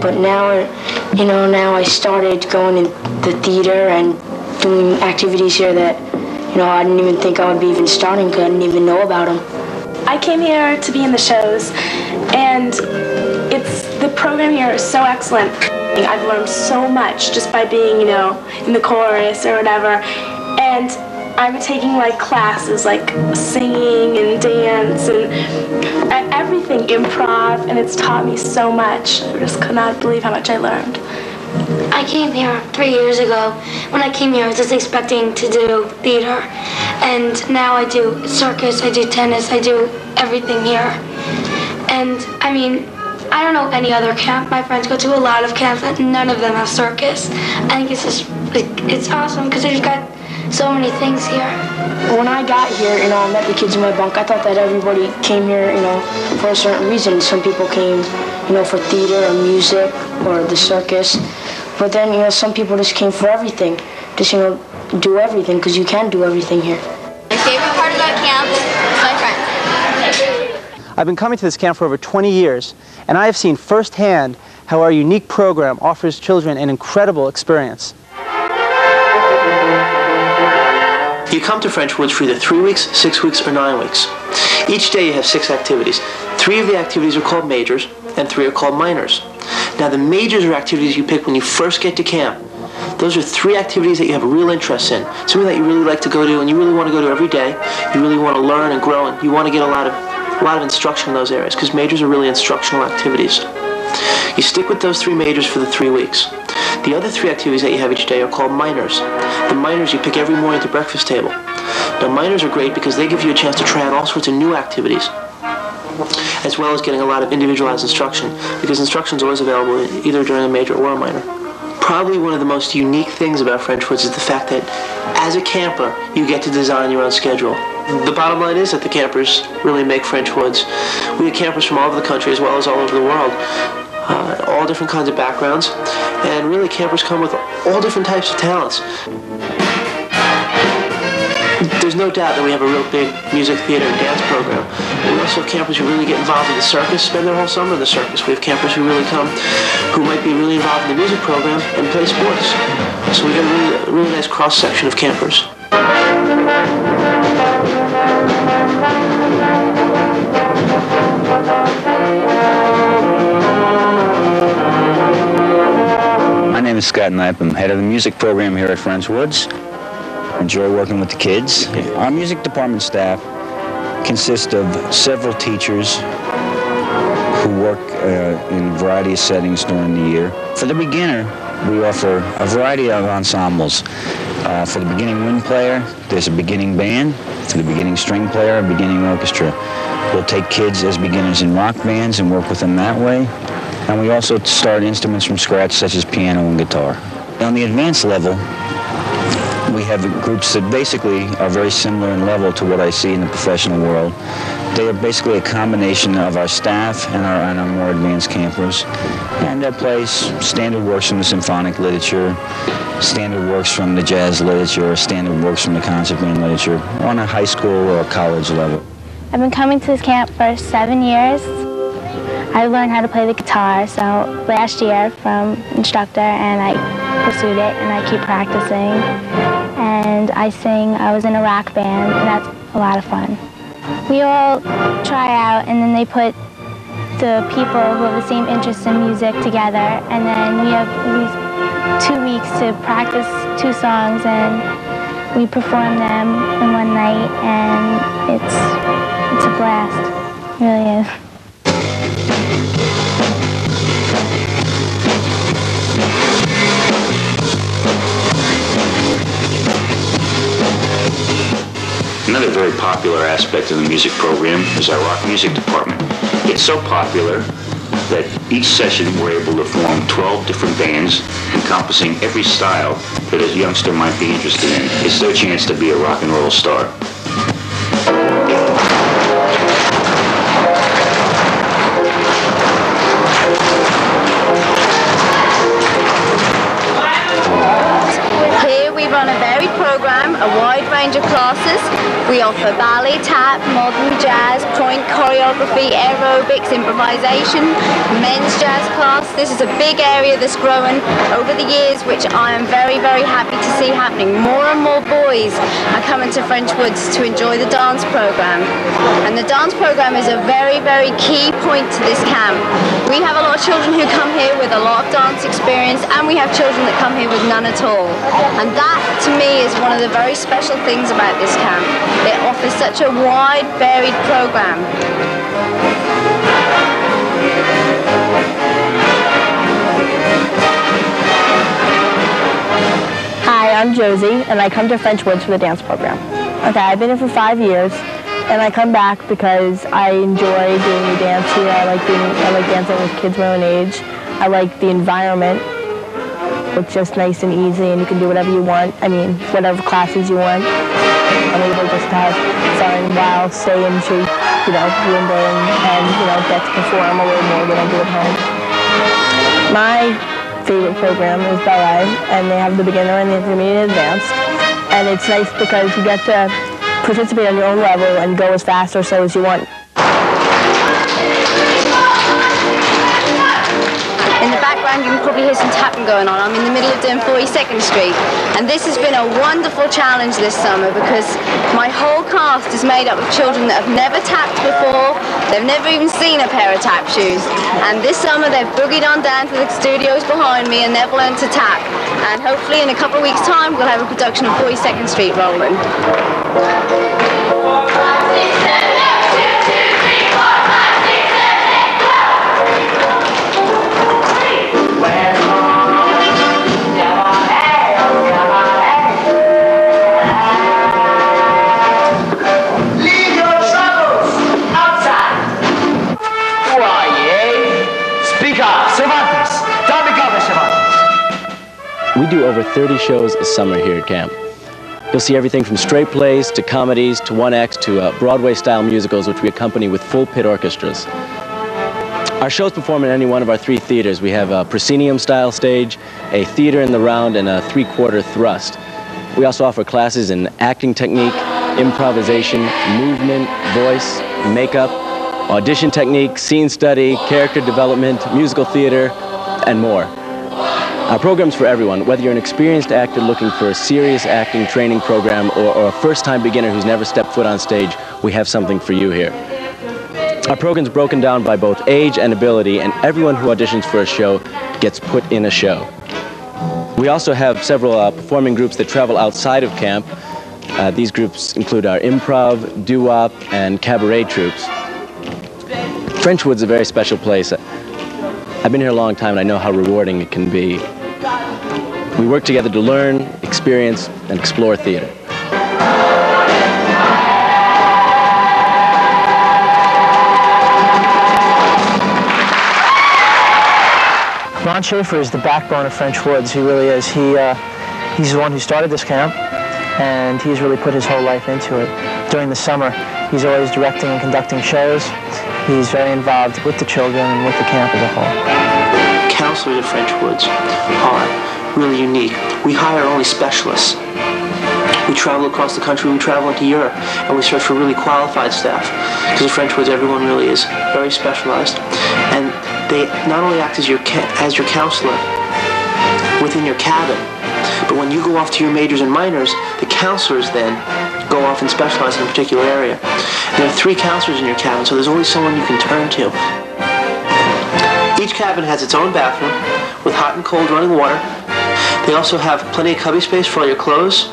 But now, now I started going in the theater and doing activities here that, I didn't even think I would be even starting because I didn't even know about them. I came here to be in the shows, and the program here is so excellent. I've learned so much just by being, in the chorus or whatever. And I'm taking classes like singing and dance and everything, improv, and it's taught me so much. I just could not believe how much I learned. I came here 3 years ago. When I came here, I was just expecting to do theater, and now I do circus, I do tennis, I do everything here. And I don't know any other camp. My friends go to a lot of camps, and none of them have circus. I think it's just, it's awesome because they've got so many things here. When I got here, I met the kids in my bunk. I thought that everybody came here, for a certain reason. Some people came, for theater or music or the circus. But then, some people just came for everything. Just, do everything, because you can do everything here. My favorite part about camp is my friends. I've been coming to this camp for over 20 years, and I have seen firsthand how our unique program offers children an incredible experience. You come to French Woods for either 3 weeks, 6 weeks, or 9 weeks. Each day you have 6 activities. 3 of the activities are called majors, and 3 are called minors. Now the majors are activities you pick when you first get to camp. Those are 3 activities that you have a real interest in. Something that you really like to go to and you really want to go to every day. You really want to learn and grow, and you want to get a lot of instruction in those areas, because majors are really instructional activities. You stick with those 3 majors for the 3 weeks. The other 3 activities that you have each day are called minors. The minors you pick every morning at the breakfast table. Now minors are great because they give you a chance to try out all sorts of new activities, as well as getting a lot of individualized instruction, because instruction is always available either during a major or a minor. Probably one of the most unique things about French Woods is the fact that as a camper, you get to design your own schedule. The bottom line is that the campers really make French Woods. We have campers from all over the country as well as all over the world. All different kinds of backgrounds, and really campers come with all different types of talents. There's no doubt that we have a real big music, theater, and dance program. We also have campers who really get involved in the circus, spend their whole summer in the circus. We have campers who really come, who might be really involved in the music program and play sports. So we got a really nice cross-section of campers. My name is Scott Knipe. I'm head of the music program here at French Woods. Enjoy working with the kids. Our music department staff consists of several teachers who work in a variety of settings during the year. For the beginner, we offer a variety of ensembles. For the beginning wind player, there's a beginning band. For the beginning string player, a beginning orchestra. We'll take kids as beginners in rock bands and work with them that way. And we also start instruments from scratch, such as piano and guitar. On the advanced level, we have groups that basically are very similar in level to what I see in the professional world. They are basically a combination of our staff and our more advanced campers. And that plays standard works from the symphonic literature, standard works from the jazz literature, standard works from the concert band literature on a high school or college level. I've been coming to this camp for 7 years. I learned how to play the guitar, so last year from instructor, and I pursued it, and I keep practicing. And I sing. I was in a rock band, and that's a lot of fun. We all try out, and then they put the people who have the same interest in music together, and then we have these 2 weeks to practice 2 songs, and we perform them in one night, and it's a blast. It really is. Another very popular aspect of the music program is our rock music department. It's so popular that each session we're able to form 12 different bands encompassing every style that a youngster might be interested in. It's their chance to be a rock and roll star. Here we run a varied program, a wide range of classes, We offer ballet, tap, modern jazz, point choreography, aerobics, improvisation, men's jazz class. This is a big area that's grown over the years, which I am very, very happy to see happening. More and more boys are coming to French Woods to enjoy the dance program. And the dance program is a very, very key point to this camp. We have a lot of children who come here with a lot of dance experience, and we have children that come here with none at all. And that, to me, is one of the very special things about this camp. It offers such a wide, varied program. Hi, I'm Josie, and I come to French Woods for the dance program. Okay, I've been here for 5 years, and I come back because I enjoy doing the dance here. I like dancing with kids my own age. I like the environment. It's just nice and easy, and you can do whatever you want. I mean, whatever classes you want. I'm able just to have fun while staying to, Wimbledon and, get to perform a little more than I do at home. My favorite program is ballet, and they have the beginner and the intermediate and advanced. And it's nice because you get to participate on your own level and go as fast or slow as you want. In the background, you can probably hear some tapping going on. I'm in the middle of doing 42nd Street. And this has been a wonderful challenge this summer because my whole cast is made up of children that have never tapped before. They've never even seen a pair of tap shoes. And this summer, they've boogied on down to the studios behind me and they've learned to tap. And hopefully in a couple of weeks' time, we'll have a production of 42nd Street rolling. We do over 30 shows a summer here at camp. You'll see everything from straight plays to comedies to one-acts to Broadway-style musicals, which we accompany with full pit orchestras. Our shows perform in any one of our 3 theaters. We have a proscenium-style stage, a theater in the round, and a 3/4 thrust. We also offer classes in acting technique, improvisation, movement, voice, makeup, audition technique, scene study, character development, musical theater, and more. Our program's for everyone, whether you're an experienced actor looking for a serious acting training program or a first-time beginner who's never stepped foot on stage, we have something for you here. Our program's broken down by both age and ability, and everyone who auditions for a show gets put in a show. We also have several performing groups that travel outside of camp. These groups include our improv, doo-wop, and cabaret troupes. French Woods is a very special place. I've been here a long time and I know how rewarding it can be. We work together to learn, experience, and explore theater. Ron Schaefer is the backbone of French Woods. He really is. He's the one who started this camp, and he's really put his whole life into it. During the summer, he's always directing and conducting shows. He's very involved with the children and with the camp as a whole. Counselors at French Woods are really unique. We hire only specialists. We travel across the country, we travel into Europe, and we search for really qualified staff. Because at French Woods, everyone really is very specialized. And they not only act as your counselor within your cabin, but when you go off to your majors and minors, the counselors then go off and specialize in a particular area. There are 3 counselors in your cabin, so there's always someone you can turn to. Each cabin has its own bathroom with hot and cold running water. They also have plenty of cubby space for all your clothes.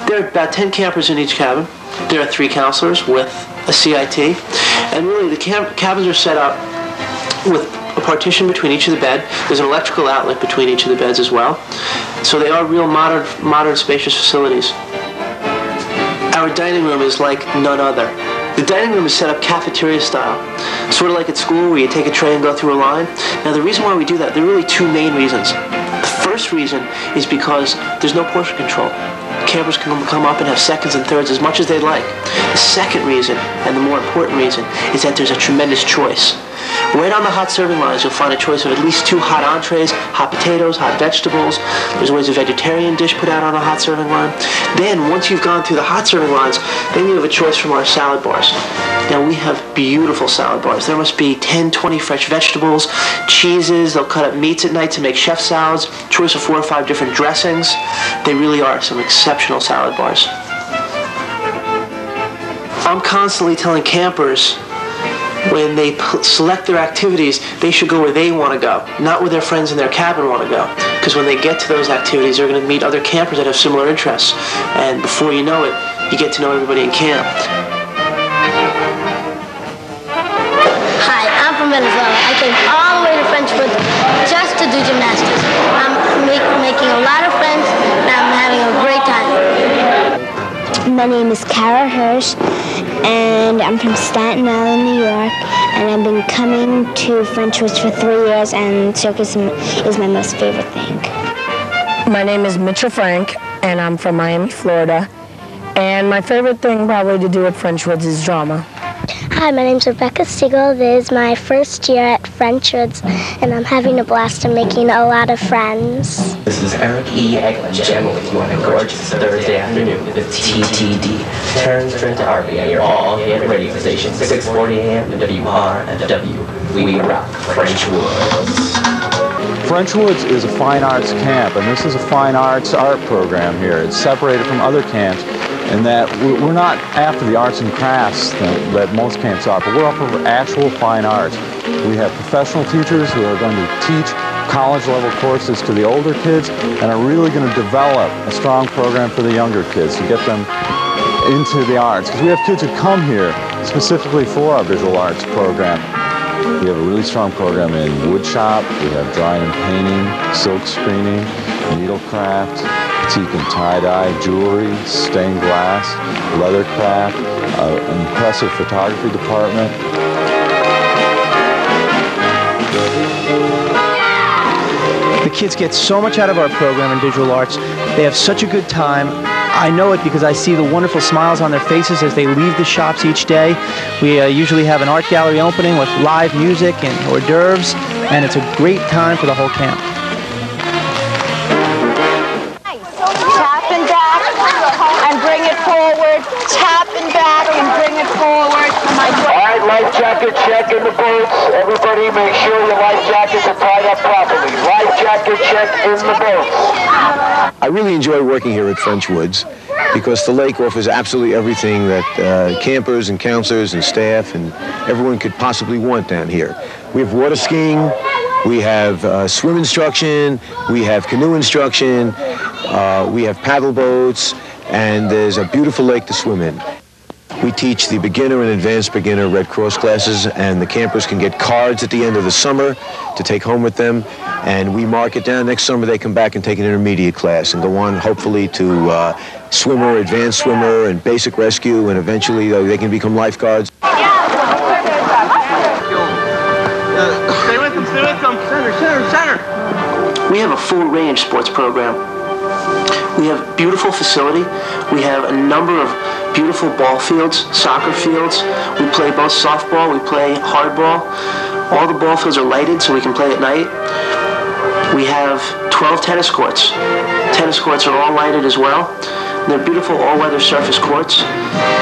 There are about 10 campers in each cabin. There are 3 counselors with a CIT. And really, the cabins are set up with a partition between each of the beds. There's an electrical outlet between each of the beds as well. So they are real modern spacious facilities. Our dining room is like none other. The dining room is set up cafeteria style, sort of like at school where you take a tray and go through a line. Now the reason why we do that, there are really 2 main reasons. The first reason is because there's no portion control. campers can come up and have seconds and thirds as much as they'd like. The second reason, and the more important reason, is that there's a tremendous choice. Right on the hot serving lines, you'll find a choice of at least 2 hot entrees, hot potatoes, hot vegetables. There's always a vegetarian dish put out on a hot serving line. Then, once you've gone through the hot serving lines, then you have a choice from our salad bars. Now, we have beautiful salad bars. There must be 10, 20 fresh vegetables, cheeses. They'll cut up meats at night to make chef salads, choice of 4 or 5 different dressings. They really are some exceptional salad bars. I'm constantly telling campers when they select their activities, they should go where they want to go, not where their friends in their cabin want to go. Because when they get to those activities, they're going to meet other campers that have similar interests. And before you know it, you get to know everybody in camp. Hi, I'm from Venezuela. I came all the way to French Woods just to do gymnastics. I'm making a lot of friends, and I'm having a great time. My name is Kara Hirsch, and I'm from Staten Island, New York, and I've been coming to French Woods for 3 years, and circus is my most favorite thing. My name is Mitchell Frank, and I'm from Miami, Florida, and my favorite thing probably to do at French Woods is drama. Hi, my name's Rebecca Stiegel. This is my first year at French Woods, and I'm having a blast and making a lot of friends. This is Eric E. Eglin, jamming with you on a gorgeous Thursday afternoon with TTD. Turn to RBA, your all-hit radio station, 640 AM WRFW. We rock French Woods. French Woods is a fine arts camp, and this is a fine arts art program here. It's separated from other camps in that we're not after the arts and crafts that most camps are, but we're up for actual fine arts. We have professional teachers who are going to teach college-level courses to the older kids and are really going to develop a strong program for the younger kids to get them into the arts. Because we have kids who come here specifically for our visual arts program. We have a really strong program in wood shop, we have drawing and painting, silk screening, needlecraft, teak and tie-dye, jewelry, stained glass, leather craft, an impressive photography department. The kids get so much out of our program in visual arts. They have such a good time. I know it because I see the wonderful smiles on their faces as they leave the shops each day. We usually have an art gallery opening with live music and hors d'oeuvres, and it's a great time for the whole camp. Tap and back and bring it forward. Tap and back and bring it forward. All right, life jacket check in the boats. Everybody make sure your life jackets are tied up properly. Life jacket check in the boats. I really enjoy working here at French Woods because the lake offers absolutely everything that campers and counselors and staff and everyone could possibly want down here. We have water skiing, we have swim instruction, we have canoe instruction, we have paddle boats, and there's a beautiful lake to swim in. We teach the beginner and advanced beginner Red Cross classes, and the campers can get cards at the end of the summer to take home with them, and we mark it down. Next summer they come back and take an intermediate class and go on hopefully to swimmer, advanced swimmer, and basic rescue, and eventually they can become lifeguards. Stay with them, center. We have a full range sports program. We have beautiful facility. We have a number of beautiful ball fields, soccer fields. We play both softball, we play hardball. All the ball fields are lighted so we can play at night. We have 12 tennis courts. Tennis courts are all lighted as well. They're beautiful all-weather surface courts.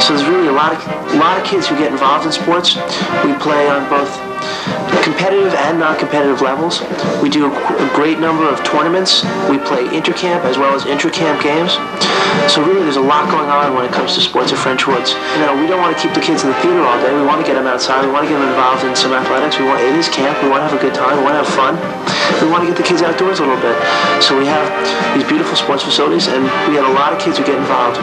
So there's really a lot of kids who get involved in sports. We play on both competitive and non-competitive levels. We do a great number of tournaments. We play intercamp as well as intra-camp games. So really there's a lot going on when it comes to sports at French Woods. You know, we don't want to keep the kids in the theater all day. We want to get them outside. We want to get them involved in some athletics. It is camp. We want to have a good time. We want to have fun. We want to get the kids outdoors a little bit. So we have these beautiful sports facilities, and we have a lot of kids who get involved.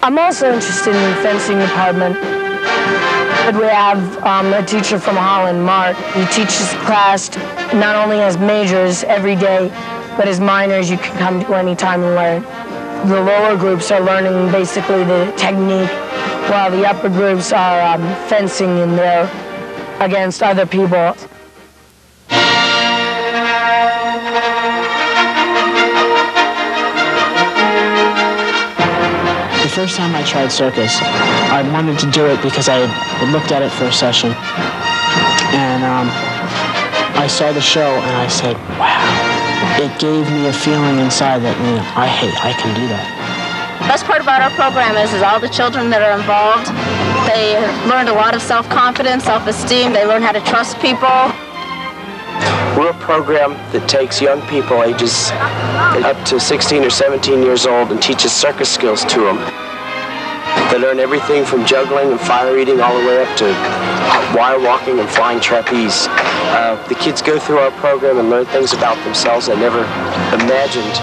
I'm also interested in the fencing department. We have a teacher from Holland, Mark. He teaches class not only as majors every day, but as minors you can come to any time and learn. The lower groups are learning basically the technique, while the upper groups are fencing and they're against other people. The first time I tried circus, I wanted to do it because I had looked at it for a session. And I saw the show and I said, wow, it gave me a feeling inside that, you know, I can do that. The best part about our program is all the children that are involved. They learned a lot of self-confidence, self-esteem. They learn how to trust people. We're a program that takes young people ages up to 16 or 17 years old and teaches circus skills to them. They learn everything from juggling and fire eating all the way up to wire walking and flying trapeze. The kids go through our program and learn things about themselves they never imagined.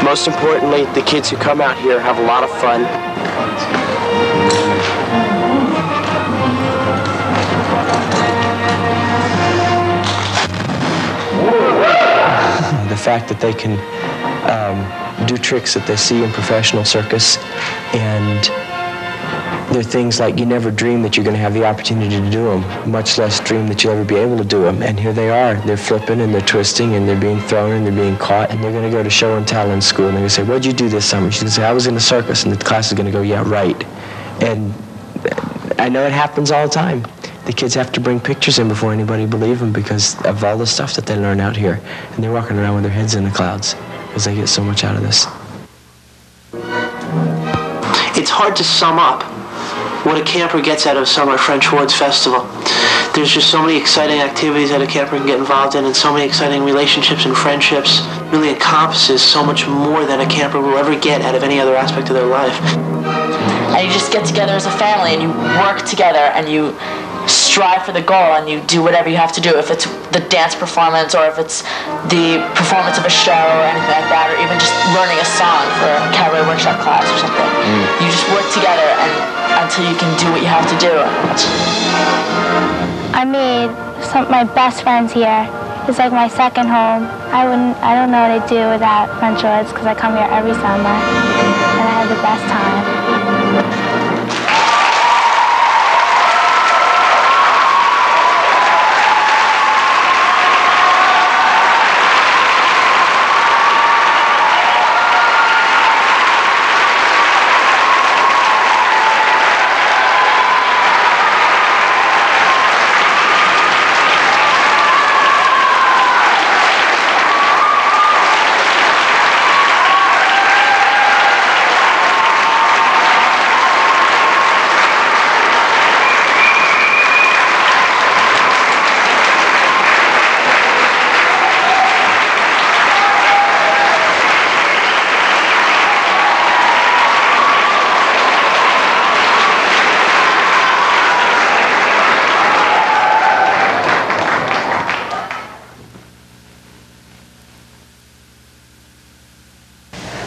Most importantly, the kids who come out here have a lot of fun. The fact that they can do tricks that they see in professional circus, and they're things like you never dream that you're going to have the opportunity to do them, much less dream that you'll ever be able to do them. And here they are. They're flipping and they're twisting and they're being thrown and they're being caught, and they're going to go to show and tell in school, and they're going to say, what'd you do this summer? She's going to say, I was in the circus, and the class is going to go, yeah, right. And I know it happens all the time. The kids have to bring pictures in before anybody believes them because of all the stuff that they learn out here. And they're walking around with their heads in the clouds because they get so much out of this. It's hard to sum up what a camper gets out of Summer French Woods Festival. There's just so many exciting activities that a camper can get involved in, and so many exciting relationships and friendships. It really encompasses so much more than a camper will ever get out of any other aspect of their life. And you just get together as a family and you work together and you strive for the goal and you do whatever you have to do, if it's the dance performance or if it's the performance of a show or anything like that, or even just learning a song for a cabaret workshop class or something. You just work together and until you can do what you have to do. I made my best friends here. It's like my second home. I don't know what I'd do without French Woods because I come here every summer and I have the best time.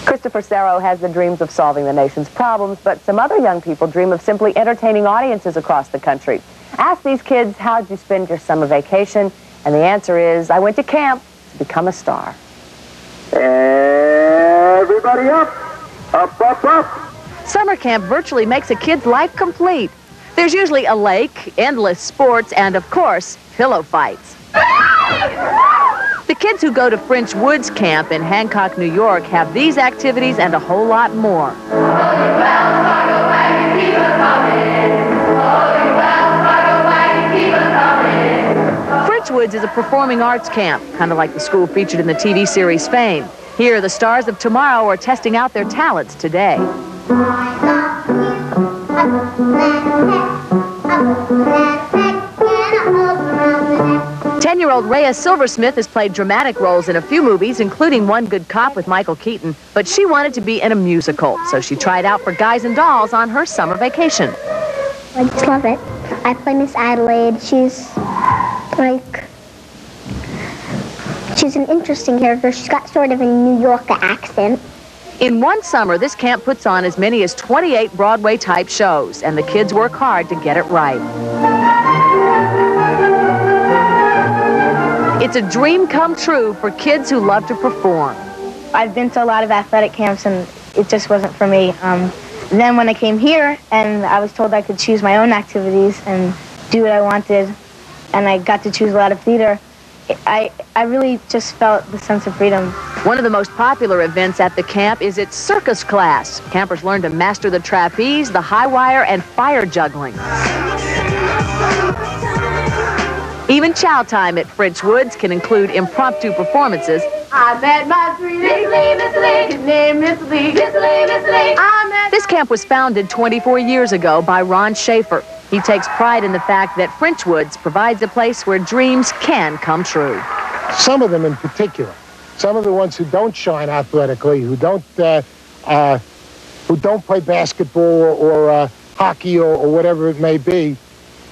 Christopher Serro has the dreams of solving the nation's problems, but some other young people dream of simply entertaining audiences across the country. Ask these kids, how'd you spend your summer vacation? And the answer is, I went to camp to become a star. Everybody up! Up, up, up! Summer camp virtually makes a kid's life complete. There's usually a lake, endless sports, and of course, pillow fights. The kids who go to French Woods Camp in Hancock, New York have these activities and a whole lot more. French Woods is a performing arts camp, kind of like the school featured in the TV series Fame. Here, the stars of tomorrow are testing out their talents today. 10-year-old Rhea Silversmith has played dramatic roles in a few movies, including One Good Cop with Michael Keaton, but she wanted to be in a musical, so she tried out for Guys and Dolls on her summer vacation. I just love it. I play Miss Adelaide. She's an interesting character. She's got sort of a New Yorker accent. In one summer, this camp puts on as many as 28 Broadway-type shows, and the kids work hard to get it right. It's a dream come true for kids who love to perform. I've been to a lot of athletic camps, and it just wasn't for me. Then when I came here, and I was told I could choose my own activities and do what I wanted, and I got to choose a lot of theater, I really just felt the sense of freedom. One of the most popular events at the camp is its circus class. Campers learn to master the trapeze, the high wire, and fire juggling. Even chow time at French Woods can include impromptu performances. I met my sweet Miss Lee, his name Miss Lee, Miss Lee. This camp was founded 24 years ago by Ron Schaefer. He takes pride in the fact that French Woods provides a place where dreams can come true. Some of them in particular, some of the ones who don't shine athletically, who don't play basketball or hockey or whatever it may be,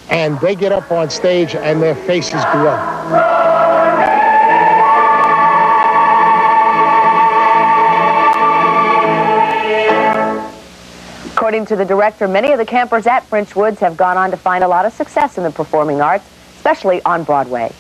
and they get up on stage and their faces glow. According to the director, many of the campers at French Woods have gone on to find a lot of success in the performing arts, especially on Broadway.